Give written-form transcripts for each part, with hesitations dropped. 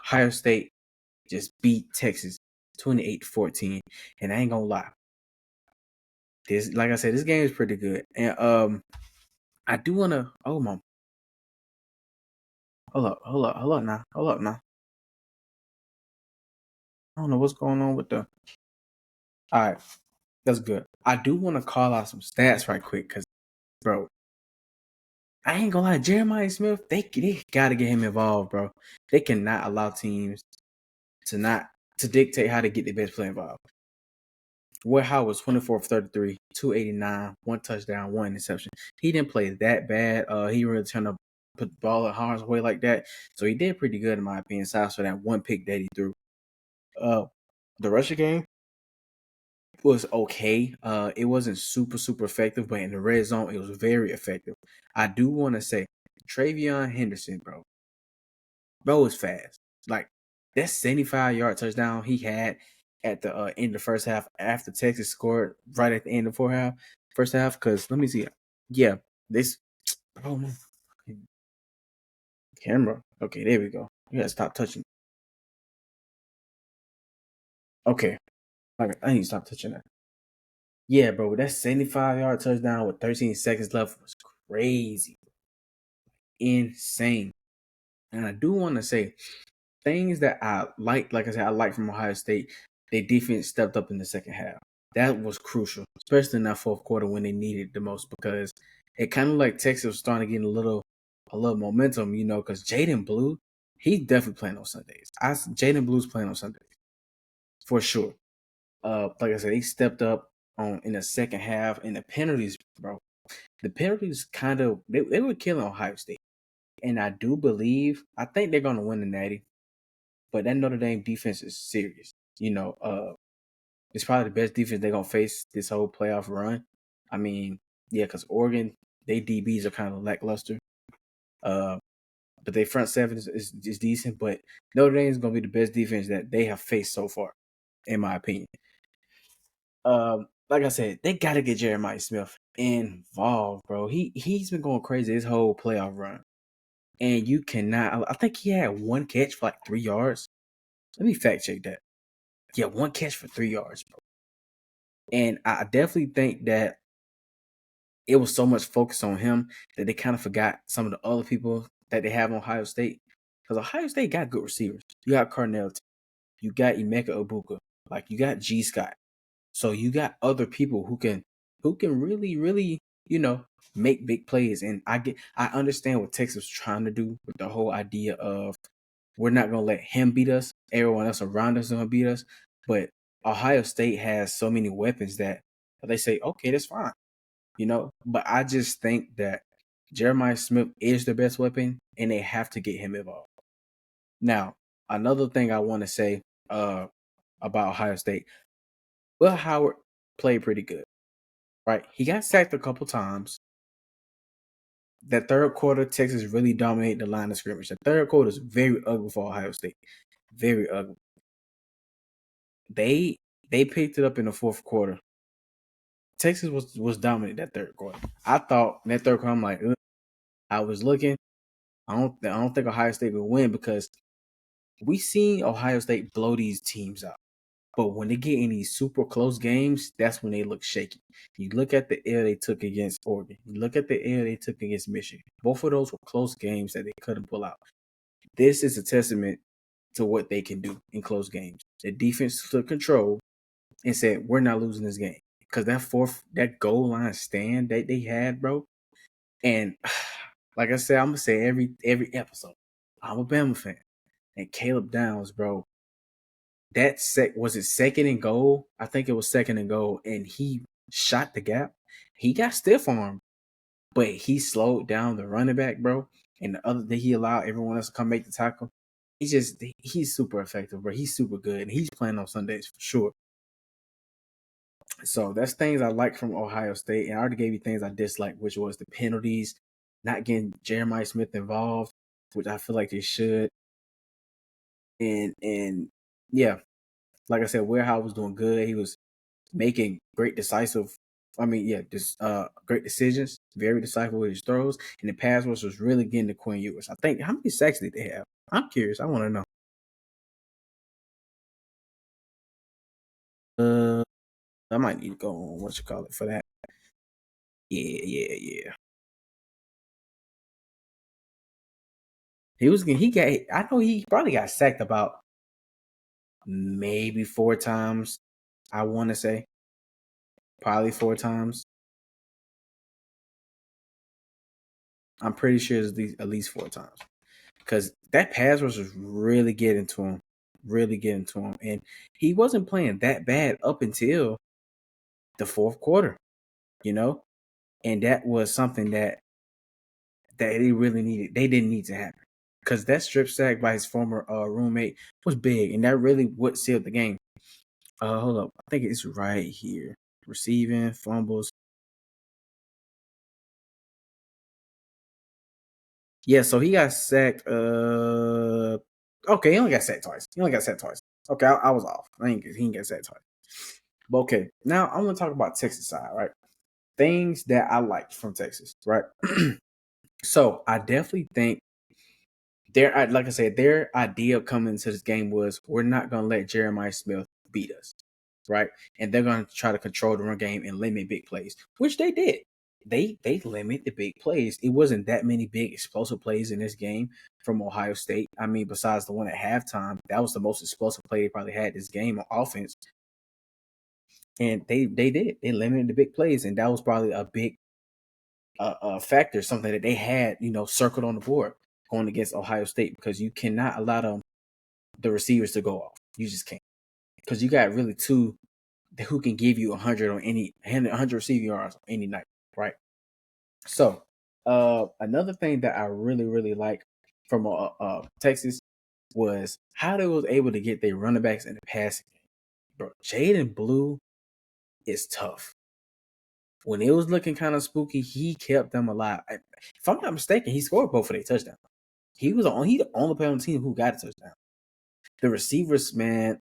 Ohio State just beat Texas 28-14. And I ain't gonna lie. This, like I said, this game is pretty good. And I do wanna hold up now. I don't know what's going on with the alright, that's good. I do wanna call out some stats right quick because bro, I ain't gonna lie, Jeremiah Smith, they gotta get him involved, bro. They cannot allow teams to not to dictate how to get the best player involved. Ware Howard was 24 of 33, 289, one touchdown, one interception. He didn't play that bad. He really turned to put the ball in harm's way like that. So he did pretty good in my opinion, aside for that one pick that he threw. The rushing game was okay. It wasn't super effective, but in the red zone, it was very effective. I do want to say, Travion Henderson, bro is fast. Like that 75-yard touchdown he had at the end of the first half after Texas scored right at the end of the first half. Because let me see, yeah, this oh man, camera. Okay, there we go. You gotta stop touching. Okay, I need to stop touching that. Yeah, bro, that 75-yard touchdown with 13 seconds left was crazy, insane. And I do want to say things that I like I said, I like from Ohio State. Their defense stepped up in the second half. That was crucial, especially in that fourth quarter when they needed it the most, because it kind of like Texas was starting to get a little momentum, because Jaden Blue, he's definitely playing on Sundays. Jaden Blue's playing on Sundays for sure. Like I said, they stepped up on in the second half, and the penalties, bro. The penalties they were killing Ohio State, and I think they're gonna win the Natty. But that Notre Dame defense is serious. It's probably the best defense they're gonna face this whole playoff run. I mean, yeah, because Oregon, they DBs are kind of lackluster. Uh, but their front seven is decent. But Notre Dame is gonna be the best defense that they have faced so far, in my opinion. Like I said, they gotta get Jeremiah Smith involved, bro. He's been going crazy this whole playoff run, and you cannot. I think he had one catch for like 3 yards. Let me fact check that. Yeah, one catch for 3 yards, bro. And I definitely think that it was so much focus on him that they kind of forgot some of the other people that they have on Ohio State. Because Ohio State got good receivers. You got Carnell, you got Emeka Ibuka, like you got G Scott. So you got other people who can really, make big plays. And I understand what Texas was trying to do with the whole idea of we're not gonna let him beat us. Everyone else around us is gonna beat us. But Ohio State has so many weapons that they say, okay, that's fine. But I just think that Jeremiah Smith is the best weapon, and they have to get him involved. Now, another thing I want to say about Ohio State, Will Howard played pretty good, right? He got sacked a couple times. That third quarter, Texas really dominated the line of scrimmage. The third quarter is very ugly for Ohio State, very ugly. They picked it up in the fourth quarter. Texas was dominant that third quarter. I thought that third quarter, I'm like, ugh. I was looking. I don't think Ohio State will win because we seen Ohio State blow these teams out. But when they get in these super close games, that's when they look shaky. You look at the L they took against Oregon. You look at the L they took against Michigan. Both of those were close games that they couldn't pull out. This is a testament to what they can do in close games. The defense took control and said, we're not losing this game. Because that goal line stand that they had, bro. And like I said, I'm gonna say every episode, I'm a Bama fan. And Caleb Downs, bro, was it second and goal? I think it was second and goal, and he shot the gap. He got stiff armed, but he slowed down the running back, bro. And the other day he allowed everyone else to come make the tackle. He's super effective, bro. He's super good, and he's playing on Sundays for sure. So that's things I like from Ohio State, and I already gave you things I dislike, which was the penalties, not getting Jeremiah Smith involved, which I feel like they should. And yeah, like I said, Warehouse was doing good. He was making great great decisions, very decisive with his throws, and the pass rush was really getting to Quinn Ewers. I think how many sacks did they have? I'm curious. I want to know. I might need to go on what you call it for that. Yeah. He got I know he probably got sacked about maybe 4 times. I want to say probably 4 times. I'm pretty sure it's at least 4 times because that pass rush was really getting to him, and he wasn't playing that bad up until the fourth quarter, you know, and that was something that they really needed. They didn't need to happen because that strip sack by his former roommate was big, and that really what sealed the game. Hold up, I think it's right here. Receiving fumbles. Yeah, so he got sacked. Okay, he only got sacked twice. Okay, I was off. He didn't get sacked twice. But okay, now I'm gonna talk about Texas side, right? Things that I liked from Texas, right? So I definitely think like I said, their idea of coming into this game was we're not gonna let Jeremiah Smith beat us, right? And they're gonna try to control the run game and limit big plays, which they did. They limit the big plays. It wasn't that many big explosive plays in this game from Ohio State. I mean, besides the one at halftime, that was the most explosive play they probably had this game on offense. And they did. They limited the big plays, and that was probably a big factor, something that they had, circled on the board going against Ohio State because you cannot allow the receivers to go off. You just can't because you got really two who can give you 100 on 100 receiving yards on any night, right? So, another thing that I really like from Texas was how they was able to get their running backs in the passing game. Bro, Jaden Blue is tough. When it was looking kind of spooky, he kept them alive. If I'm not mistaken, he scored both of their touchdowns. He the only player on the team who got a touchdown. The receivers, man,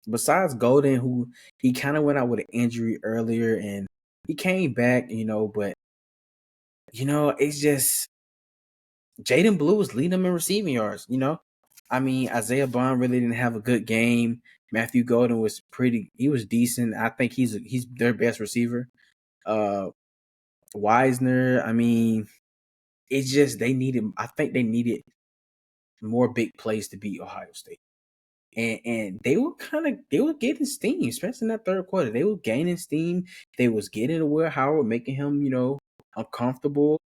besides Golden, who he kind of went out with an injury earlier and he came back, but it's just Jaden Blue was leading them in receiving yards, I mean, Isaiah Bond really didn't have a good game. Matthew Golden was he was decent. I think he's their best receiver. Wisner, I mean, it's just I think they needed more big plays to beat Ohio State. And they were getting steam, especially in that third quarter. They were gaining steam. They was getting to Will Howard, making him, uncomfortable,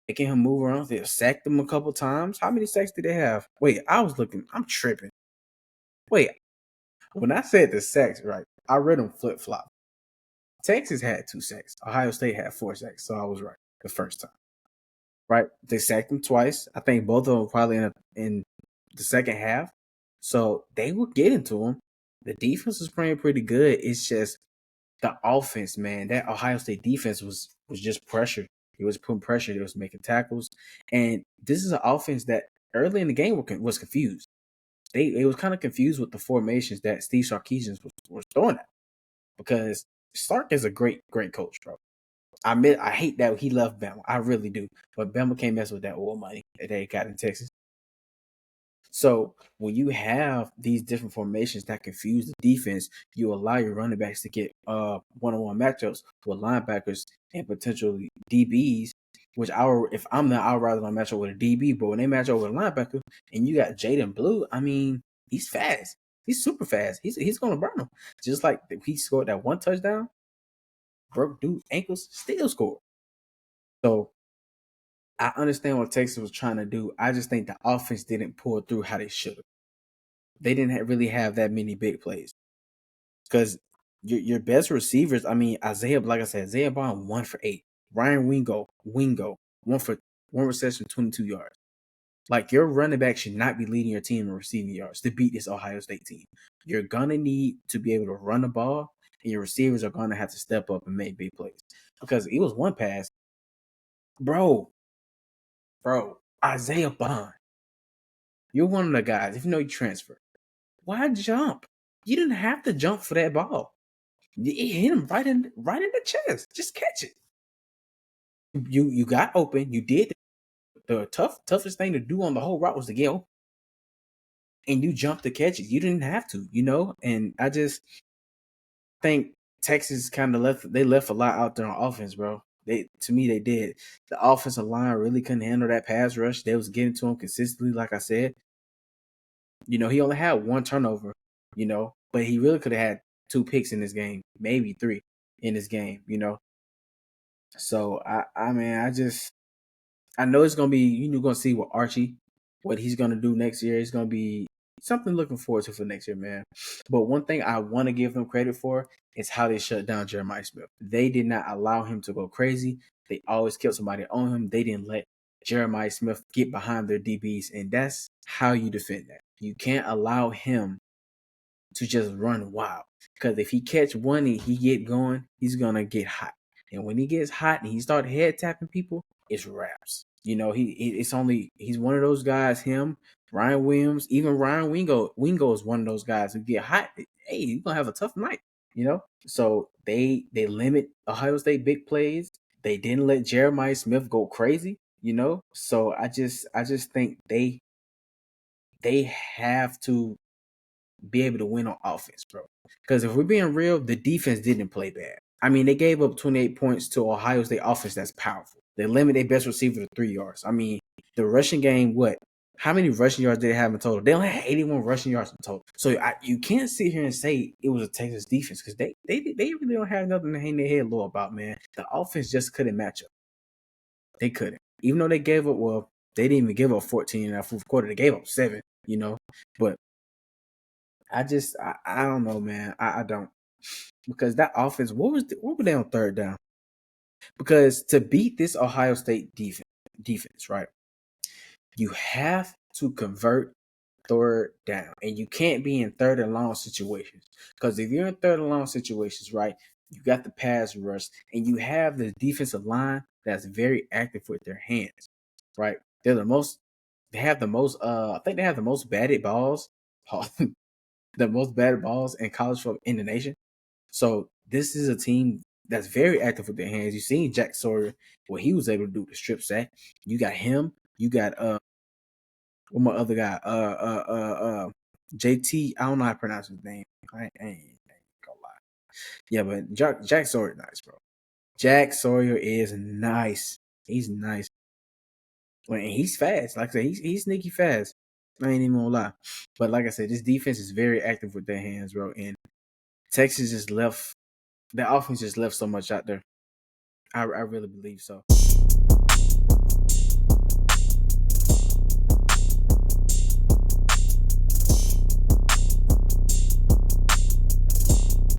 making him move around. They sacked him a couple times. How many sacks did they have? Wait, I'm tripping. Wait, when I said the sacks, right, I read them flip flop. Texas had 2 sacks. Ohio State had 4 sacks, so I was right the first time. Right, they sacked them twice. I think both of them probably in the second half. So they were getting to him. The defense was playing pretty good. It's just the offense, man. That Ohio State defense was just pressure. It was putting pressure. It was making tackles, and this is an offense that early in the game was confused. They was kind of confused with the formations that Steve Sarkisian was throwing at because Sark is a great coach, bro. I hate that he left Bama. I really do, but Bama can't mess with that oil money that they got in Texas. So when you have these different formations that confuse the defense, you allow your running backs to get one-on-one matchups with linebackers and potentially DBs. Which if I'm not, I'd rather not match up with a DB. But when they match up with a linebacker, and you got Jaden Blue, I mean, he's fast. He's super fast. He's gonna burn them. Just like he scored that one touchdown, broke dude ankles, still scored. So I understand what Texas was trying to do. I just think the offense didn't pull through how they should have. They didn't really have that many big plays because your best receivers. I mean, like I said, Isaiah Bond 1 for 8. Ryan Wingo, one reception, 22 yards. Like your running back should not be leading your team in receiving yards to beat this Ohio State team. You're gonna need to be able to run the ball, and your receivers are gonna have to step up and make big plays because it was one pass, bro. Isaiah Bond, you're one of the guys. If you know you transfer, why jump? You didn't have to jump for that ball. It hit him right in the chest. Just catch it. You got open. You did the toughest thing to do on the whole route was to get open, and you jumped to catch it. You didn't have to, And I just think Texas kind of left a lot out there on offense, bro. To me they did. The offensive line really couldn't handle that pass rush. They was getting to him consistently, like I said. He only had one turnover, but he really could have had 2 picks in this game, maybe 3 in this game. So I mean, I know it's gonna be gonna see what he's gonna do next year. It's gonna be something looking forward to for next year, man. But one thing I want to give them credit for is how they shut down Jeremiah Smith. They did not allow him to go crazy. They always kept somebody on him. They didn't let Jeremiah Smith get behind their DBs, and that's how you defend that. You can't allow him to just run wild, because if he catch one and he get going, he's gonna get hot. And when he gets hot and he start head tapping people, it's raps. He's one of those guys. Him, Ryan Williams, even Ryan Wingo. Wingo is one of those guys who get hot. Hey, you're gonna have a tough night. So they limit Ohio State big plays. They didn't let Jeremiah Smith go crazy. So I just think they have to be able to win on offense, bro. Because if we're being real, the defense didn't play bad. I mean, they gave up 28 points to Ohio State offense that's powerful. They limit their best receiver to 3 yards. I mean, the rushing game, what? How many rushing yards did they have in total? They only had 81 rushing yards in total. So you can't sit here and say it was a Texas defense, because they really don't have nothing to hang their head low about, man. The offense just couldn't match up. They couldn't. Even though they gave up, they didn't even give up 14 in that fourth quarter. They gave up 7, But I don't know, man. I don't, because that offense. What were they on third down? Because to beat this Ohio State defense, right? You have to convert third down, and you can't be in third and long situations. Because if you're in third and long situations, right, you got the pass rush, and you have the defensive line that's very active with their hands, right? They're the most. They have the most. I think they have the most batted balls. The most batted balls in college football in the nation. So this is a team that's very active with their hands. You've seen Jack Sawyer, what he was able to do to strip sack. You got him. You got what my other guy, JT. I don't know how to pronounce his name. I ain't gonna lie. Yeah, but Jack Sawyer, nice, bro. Jack Sawyer is nice. He's nice. Well, and he's fast. Like I said, he's sneaky fast. I ain't even gonna lie. But like I said, this defense is very active with their hands, bro. And Texas just left. The offense just left so much out there. I really believe so.